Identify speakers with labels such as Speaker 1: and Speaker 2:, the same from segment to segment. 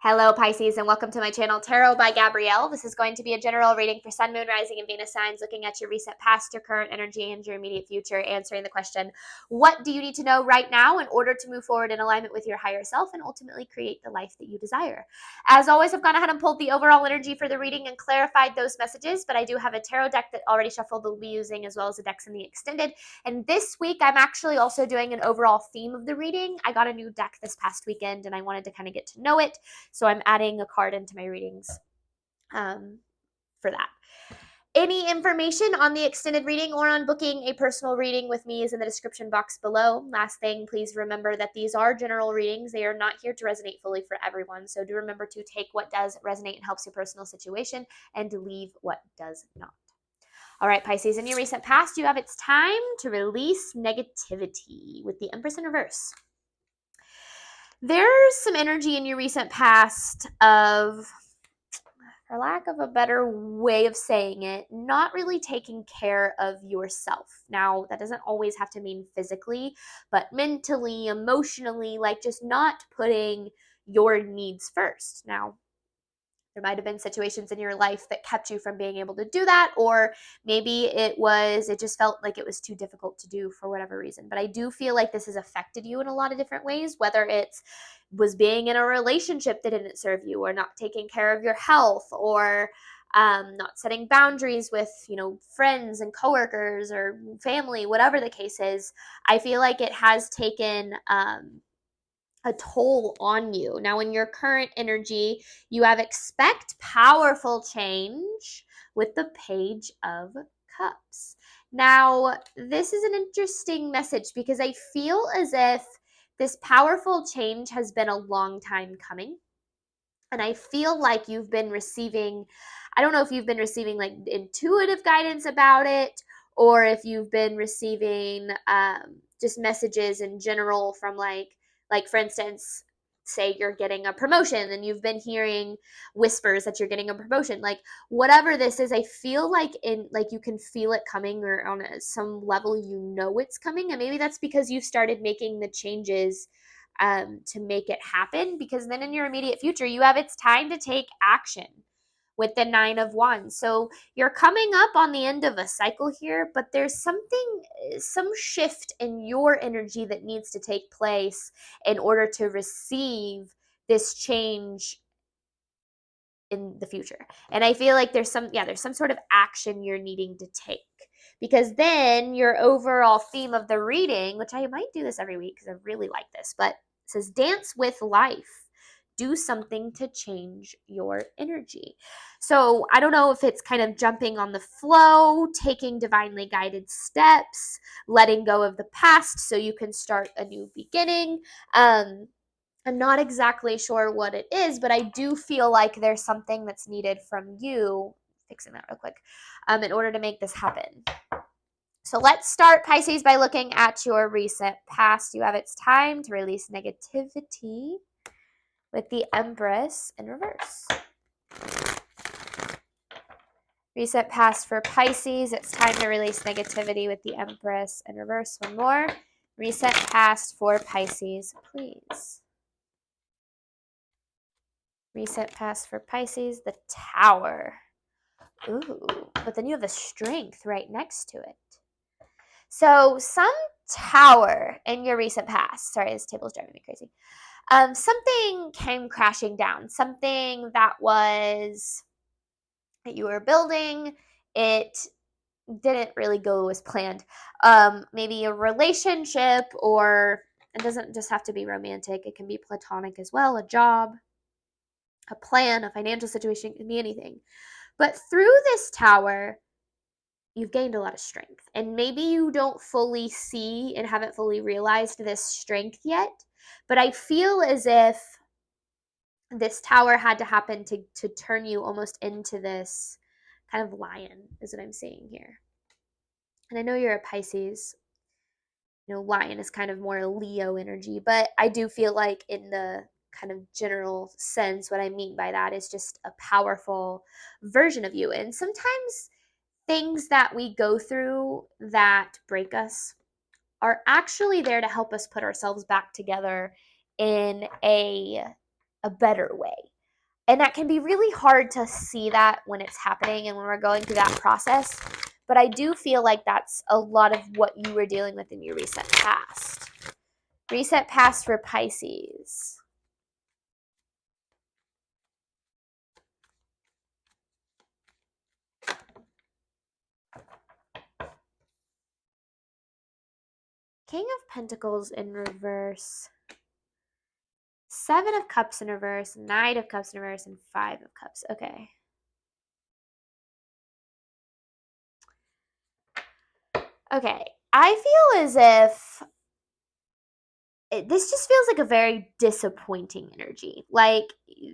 Speaker 1: Hello, Pisces, and welcome to my channel, Tarot by Gabrielle. This is going to be a general reading for Sun, Moon, Rising, and Venus signs, looking at your recent past, your current energy, and your immediate future, answering the question, what do you need to know right now in order to move forward in alignment with your higher self and ultimately create the life that you desire? As always, I've gone ahead and pulled the overall energy for the reading and clarified those messages, but I do have a tarot deck that already shuffled that we'll be using, as well as the decks in the extended. And this week, I'm actually also doing an overall theme of the reading. I got a new deck this past weekend, and I wanted to kind of get to know it. So I'm adding a card into my readings for that. Any information on the extended reading or on booking a personal reading with me is in the description box below. Last thing, please remember that these are general readings. They are not here to resonate fully for everyone. So do remember to take what does resonate and helps your personal situation and to leave what does not. All right, Pisces, in your recent past, you have it's time to release negativity with the Empress in reverse. There's some energy in your recent past of, for lack of a better way of saying it, not really taking care of yourself. Now, that doesn't always have to mean physically, but mentally, emotionally, like just not putting your needs first. Now, there might have been situations in your life that kept you from being able to do that, or maybe it just felt like it was too difficult to do for whatever reason. But I do feel like this has affected you in a lot of different ways, whether it's was being in a relationship that didn't serve you, or not taking care of your health, or not setting boundaries with, friends and coworkers or family, whatever the case is. I feel like it has taken a toll on you. Now, in your current energy, you have expect powerful change with the Page of Cups. Now, this is an interesting message because I feel as if this powerful change has been a long time coming. And I feel like you've been receiving, I don't know if you've been receiving like intuitive guidance about it, or if you've been receiving just messages in general from like for instance, say you're getting a promotion and you've been hearing whispers that you're getting a promotion. Like whatever this is, I feel like you can feel it coming, or on some level it's coming. And maybe that's because you've started making the changes to make it happen, because then in your immediate future, you have it's time to take action with the 9 of Wands. So you're coming up on the end of a cycle here, but there's some shift in your energy that needs to take place in order to receive this change in the future. And I feel like there's some sort of action you're needing to take, because then your overall theme of the reading, which I might do this every week because I really like this, but it says dance with life. Do something to change your energy. So I don't know if it's kind of jumping on the flow, taking divinely guided steps, letting go of the past so you can start a new beginning. I'm not exactly sure what it is, but I do feel like there's something that's needed from you, fixing that real quick, in order to make this happen. So let's start, Pisces, by looking at your recent past. You have it's time to release negativity with the Empress in reverse. Recent past for Pisces, it's time to release negativity with the Empress in reverse. One more. Recent past for Pisces, please. Recent past for Pisces, the Tower. Ooh, but then you have the Strength right next to it. So some tower in your recent past. Sorry, this table is driving me crazy. Something came crashing down. Something that you were building. It didn't really go as planned. Maybe a relationship, or it doesn't just have to be romantic. It can be platonic as well. A job, a plan, a financial situation, it can be anything. But through this tower, you've gained a lot of strength. And maybe you don't fully see and haven't fully realized this strength yet, but I feel as if this tower had to happen to turn you almost into this kind of lion, is what I'm seeing here. And I know you're a Pisces. Lion is kind of more a Leo energy, but I do feel like in the kind of general sense, what I mean by that is just a powerful version of you. And sometimes things that we go through that break us are actually there to help us put ourselves back together in a a better way. And that can be really hard to see that when it's happening and when we're going through that process. But I do feel like that's a lot of what you were dealing with in your recent past. Recent past for Pisces. King of Pentacles in reverse. Seven of Cups in reverse, Knight of Cups in reverse, and Five of Cups. Okay. Okay. I feel as if this just feels like a very disappointing energy. Like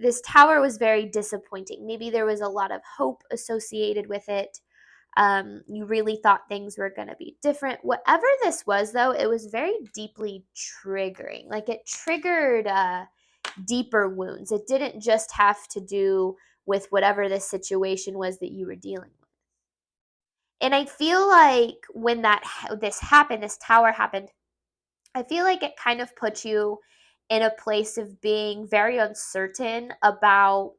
Speaker 1: this tower was very disappointing. Maybe there was a lot of hope associated with it. You really thought things were going to be different. Whatever this was, though, it was very deeply triggering. Like it triggered deeper wounds. It didn't just have to do with whatever this situation was that you were dealing with. And I feel like when this happened, this tower happened, I feel like it kind of puts you in a place of being very uncertain about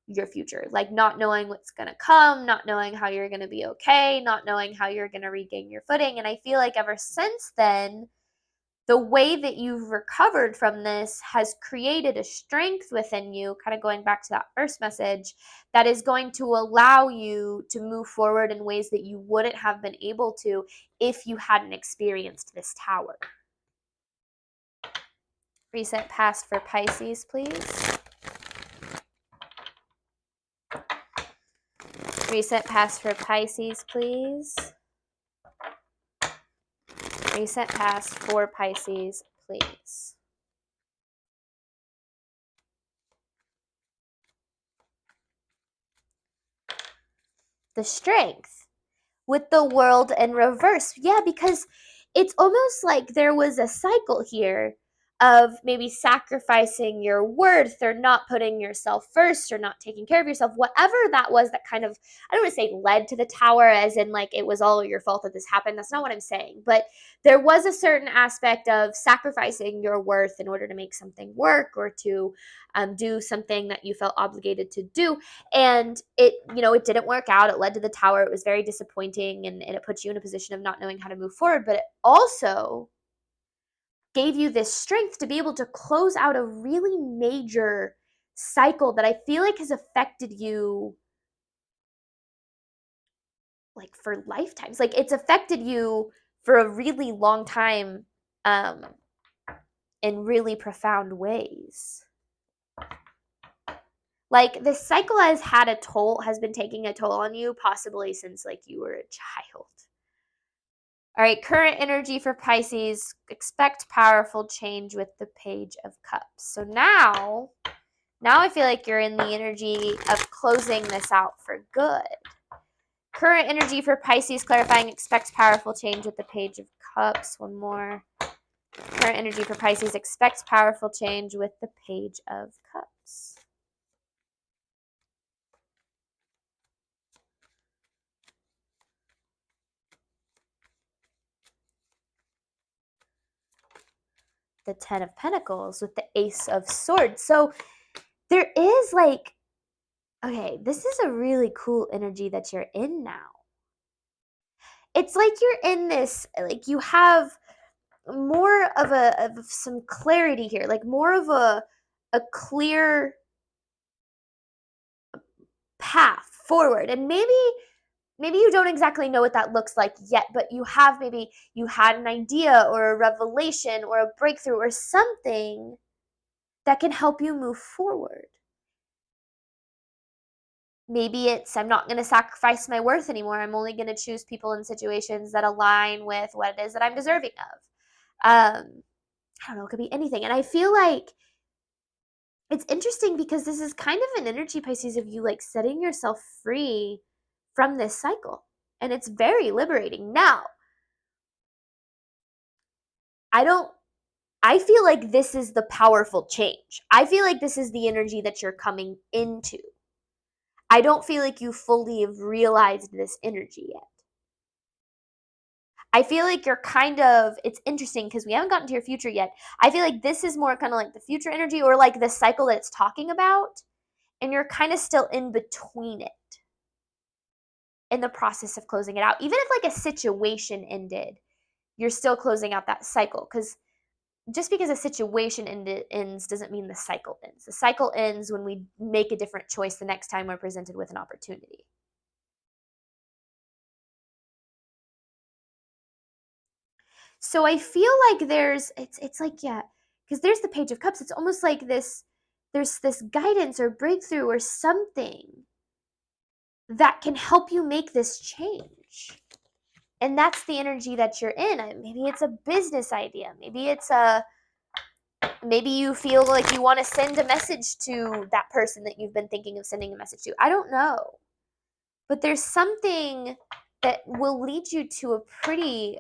Speaker 1: your future, like not knowing what's going to come, not knowing how you're going to be okay, not knowing how you're going to regain your footing. And I feel like ever since then, the way that you've recovered from this has created a strength within you, kind of going back to that first message, that is going to allow you to move forward in ways that you wouldn't have been able to if you hadn't experienced this tower. Recent past for Pisces, please. Recent past for Pisces, please. Recent past for Pisces, please. The Strength with the World in reverse. Yeah, because it's almost like there was a cycle here of maybe sacrificing your worth or not putting yourself first or not taking care of yourself, whatever that was that kind of, I don't want to say led to the tower as in like it was all your fault that this happened. That's not what I'm saying. But there was a certain aspect of sacrificing your worth in order to make something work or to do something that you felt obligated to do. And it, it didn't work out. It led to the tower. It was very disappointing and it puts you in a position of not knowing how to move forward. But it also gave you this strength to be able to close out a really major cycle that I feel like has affected you like for lifetimes. Like it's affected you for a really long time in really profound ways. Like this cycle has been taking a toll on you possibly since like you were a child. All right, current energy for Pisces, expect powerful change with the Page of Cups. So now I feel like you're in the energy of closing this out for good. Current energy for Pisces, clarifying, expect powerful change with the Page of Cups. One more. Current energy for Pisces, expect powerful change with the Page of Cups. The Ten of Pentacles with the Ace of Swords. So there is like, okay, this is a really cool energy that you're in now. It's like you're in this, like you have more of some clarity here, like more of a clear path forward. And maybe you don't exactly know what that looks like yet, but you had an idea or a revelation or a breakthrough or something that can help you move forward. Maybe it's, I'm not going to sacrifice my worth anymore. I'm only going to choose people in situations that align with what it is that I'm deserving of. I don't know, it could be anything. And I feel like it's interesting because this is kind of an energy, Pisces, of you like setting yourself free from this cycle. And it's very liberating. Now, I feel like this is the powerful change. I feel like this is the energy that you're coming into. I don't feel like you fully have realized this energy yet. I feel like it's interesting because we haven't gotten to your future yet. I feel like this is more kind of like the future energy or like the cycle that it's talking about. And you're kind of still in between it in the process of closing it out. Even if like a situation ended, you're still closing out that cycle because just because a situation ends doesn't mean the cycle ends. The cycle ends when we make a different choice the next time we're presented with an opportunity. So I feel like it's like, yeah, because there's the Page of Cups. It's almost like there's this guidance or breakthrough or something that can help you make this change. And that's the energy that you're in. Maybe it's a business idea. Maybe you feel like you want to send a message to that person that you've been thinking of sending a message to. I don't know. But there's something that will lead you to a pretty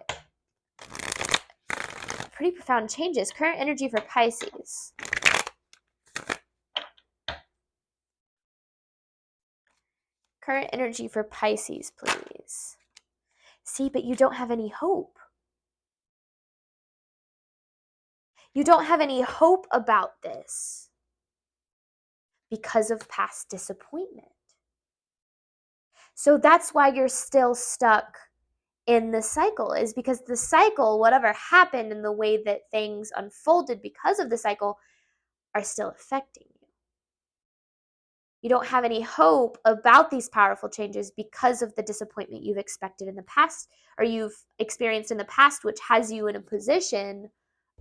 Speaker 1: profound changes. Current energy for Pisces. Current energy for Pisces, please. See, but you don't have any hope. You don't have any hope about this because of past disappointment. So that's why you're still stuck in the cycle, is because the cycle, whatever happened and the way that things unfolded because of the cycle, are still affecting you. You don't have any hope about these powerful changes because of the disappointment you've expected in the past or you've experienced in the past, which has you in a position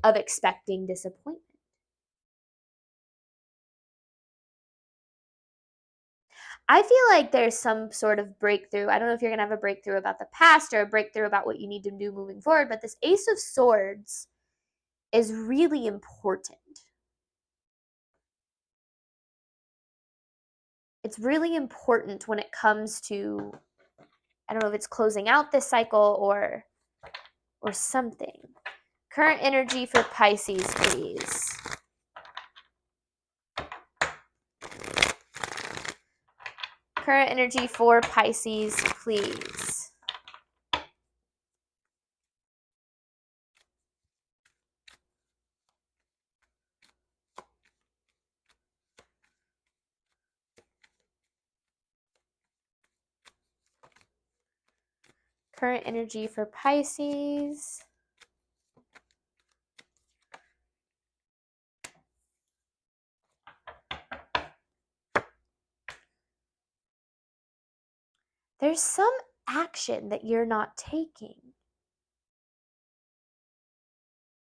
Speaker 1: of expecting disappointment. I feel like there's some sort of breakthrough. I don't know if you're going to have a breakthrough about the past or a breakthrough about what you need to do moving forward, but this Ace of Swords is really important. It's really important when it comes to, I don't know if it's closing out this cycle or something. Current energy for Pisces, please. Current energy for Pisces, please. Current energy for Pisces. There's some action that you're not taking.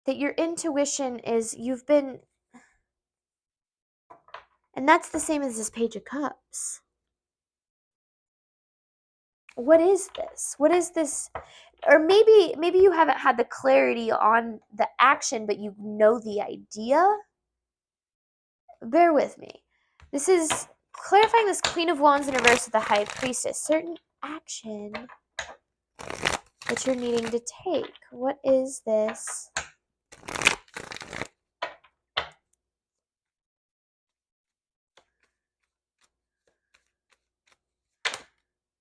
Speaker 1: That your intuition is, and that's the same as this Page of Cups. What is this? What is this? Or maybe you haven't had the clarity on the action, but you know the idea. Bear with me. This is clarifying this Queen of Wands in reverse with the High Priestess. Certain action that you're needing to take. What is this?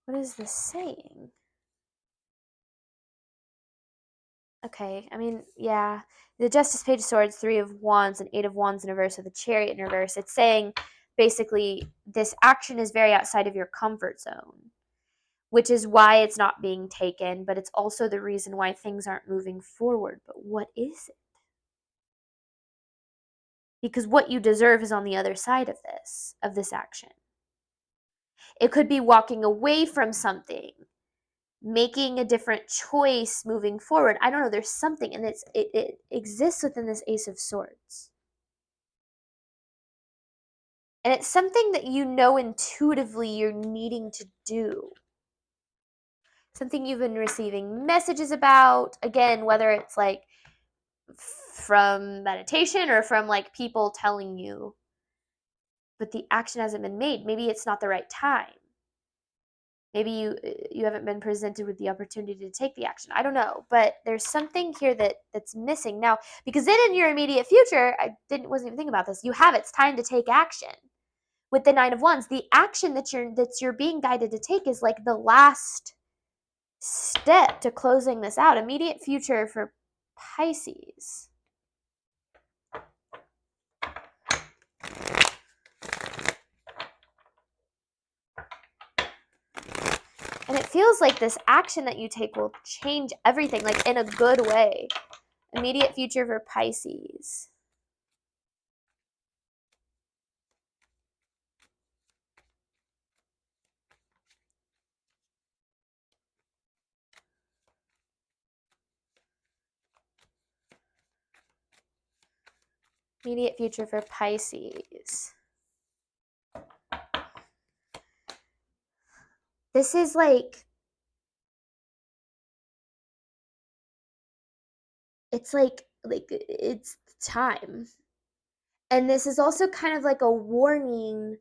Speaker 1: What is this saying? Okay, I mean, yeah. The Justice, Page of Swords, Three of Wands, and Eight of Wands in reverse with the Chariot in reverse. It's saying basically this action is very outside of your comfort zone, which is why it's not being taken, but it's also the reason why things aren't moving forward. But what is it? Because what you deserve is on the other side of this action. It could be walking away from something, making a different choice moving forward. I don't know, there's something, and it exists within this Ace of Swords. And it's something that you know intuitively you're needing to do. Something you've been receiving messages about, again, whether it's like from meditation or from like people telling you, but the action hasn't been made. Maybe it's not the right time. Maybe you haven't been presented with the opportunity to take the action. I don't know, but there's something here that's missing now, because then in your immediate future, wasn't even thinking about this. You have it's time to take action. With the Nine of Wands, the action that you're being guided to take is like the last step to closing this out. Immediate future for Pisces. And it feels like this action that you take will change everything, like in a good way. Immediate future for Pisces. Immediate future for Pisces. This is like, it's time. And this is also kind of like a warning,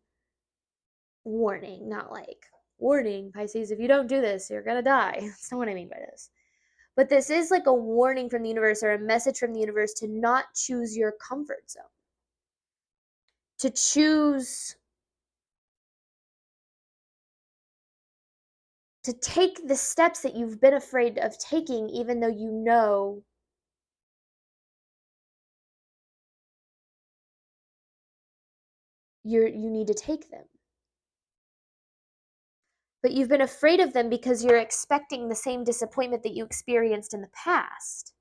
Speaker 1: not like, warning, Pisces, if you don't do this, you're gonna die. That's not what I mean by this. But this is like a warning from the universe, or a message from the universe, to not choose your comfort zone. To choose to take the steps that you've been afraid of taking, even though you know you need to take them. But you've been afraid of them because you're expecting the same disappointment that you experienced in the past.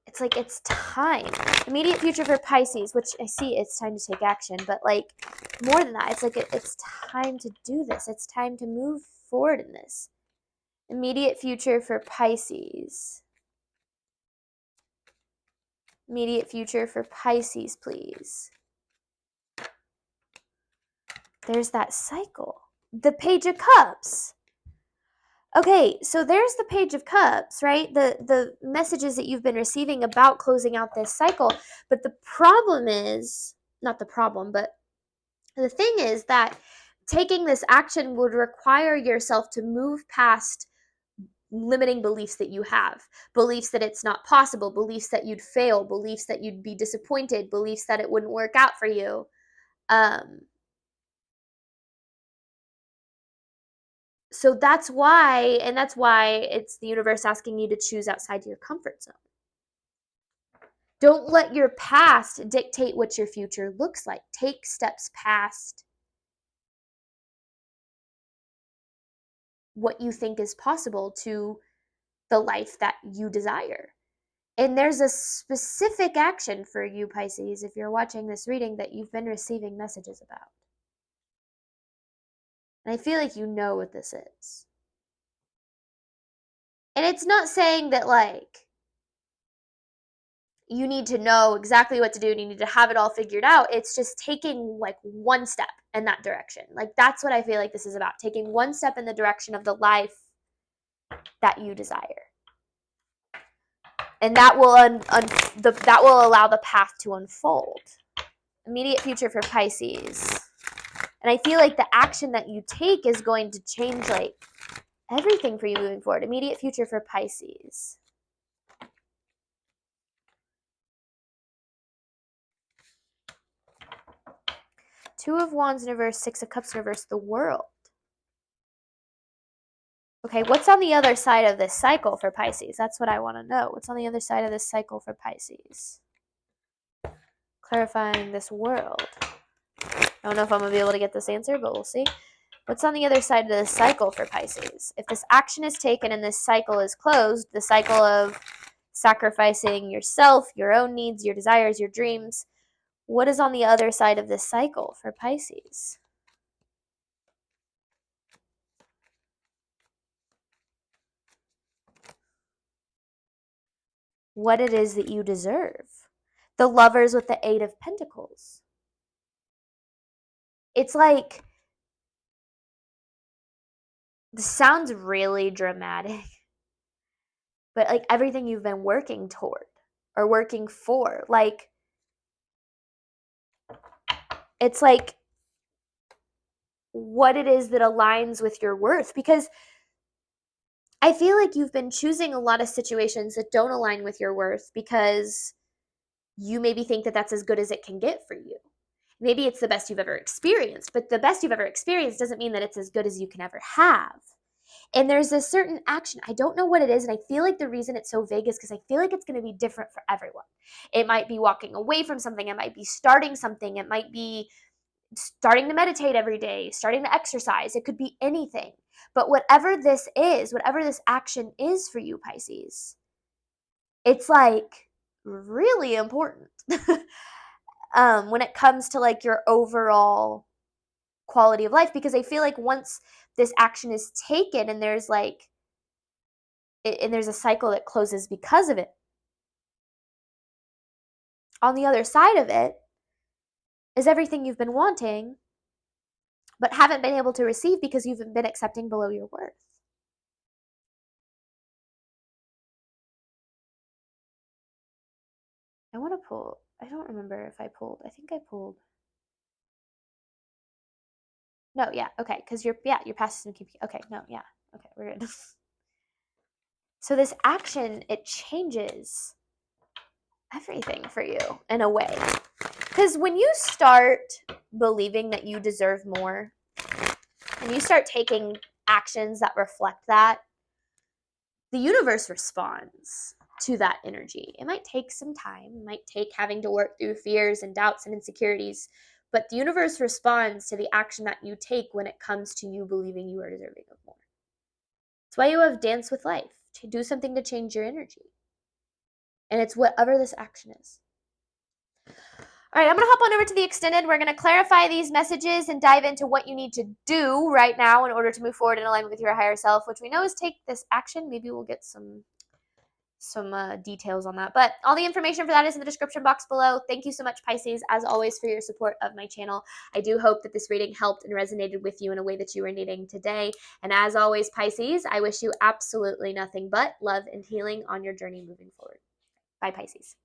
Speaker 1: It's like, it's time. Immediate future for Pisces, which I see it's time to take action, but like more than that, it's like it's time to do this. It's time to move forward in this. Immediate future for Pisces. Immediate future for Pisces, please. There's that cycle. The Page of Cups. Okay, so there's the Page of Cups, right? The messages that you've been receiving about closing out this cycle. But the problem is, not the problem, but the thing is that taking this action would require yourself to move past limiting beliefs that you have. Beliefs that it's not possible, beliefs that you'd fail, beliefs that you'd be disappointed, beliefs that it wouldn't work out for you. So that's why it's the universe asking you to choose outside your comfort zone. Don't let your past dictate what your future looks like. Take steps past what you think is possible to the life that you desire. And there's a specific action for you, Pisces, if you're watching this reading, that you've been receiving messages about. And I feel like you know what this is. And it's not saying that, like, you need to know exactly what to do and you need to have it all figured out. It's just taking like one step in that direction. Like, that's what I feel like this is about. Taking one step in the direction of the life that you desire. And that will that will allow the path to unfold. Immediate future for Pisces. And I feel like the action that you take is going to change like everything for you moving forward. Immediate future for Pisces. Two of Wands in reverse, Six of Cups in reverse, the World. Okay, what's on the other side of this cycle for Pisces? That's what I want to know. What's on the other side of this cycle for Pisces? Clarifying this World. I don't know if I'm going to be able to get this answer, but we'll see. What's on the other side of this cycle for Pisces? If this action is taken and this cycle is closed, the cycle of sacrificing yourself, your own needs, your desires, your dreams, what is on the other side of this cycle for Pisces? What it is that you deserve. The Lovers with the Eight of Pentacles. It's like, this sounds really dramatic, but like everything you've been working toward or working for, like, it's like what it is that aligns with your worth. Because I feel like you've been choosing a lot of situations that don't align with your worth because you maybe think that that's as good as it can get for you. Maybe it's the best you've ever experienced, but the best you've ever experienced doesn't mean that it's as good as you can ever have. And there's a certain action, I don't know what it is, and I feel like the reason it's so vague is because I feel like it's going to be different for everyone. It might be walking away from something, it might be starting something, it might be starting to meditate every day, starting to exercise, it could be anything. But whatever this is, whatever this action is for you, Pisces, it's like really important when it comes to like your overall quality of life, because I feel like once this action is taken and there's like and there's a cycle that closes because of it, on the other side of it is everything you've been wanting but haven't been able to receive because you've been accepting below your worth. I want to pull, I don't remember if I pulled, I think I pulled. No, yeah, okay, because your past is going to keep, okay, no, yeah, okay, we're good. So this action, it changes everything for you in a way. Because when you start believing that you deserve more, and you start taking actions that reflect that, the universe responds to that energy. It might take some time, it might take having to work through fears and doubts and insecurities, but the universe responds to the action that you take when it comes to you believing you are deserving of more. That's why you have Dance with Life, to do something to change your energy. And it's whatever this action is. All right, I'm going to hop on over to the extended. We're going to clarify these messages and dive into what you need to do right now in order to move forward in alignment with your higher self, which we know is take this action. Maybe we'll get some details on that. But all the information for that is in the description box below. Thank you so much, Pisces, as always, for your support of my channel. I do hope that this reading helped and resonated with you in a way that you were needing today. And as always, Pisces, I wish you absolutely nothing but love and healing on your journey moving forward. Bye, Pisces.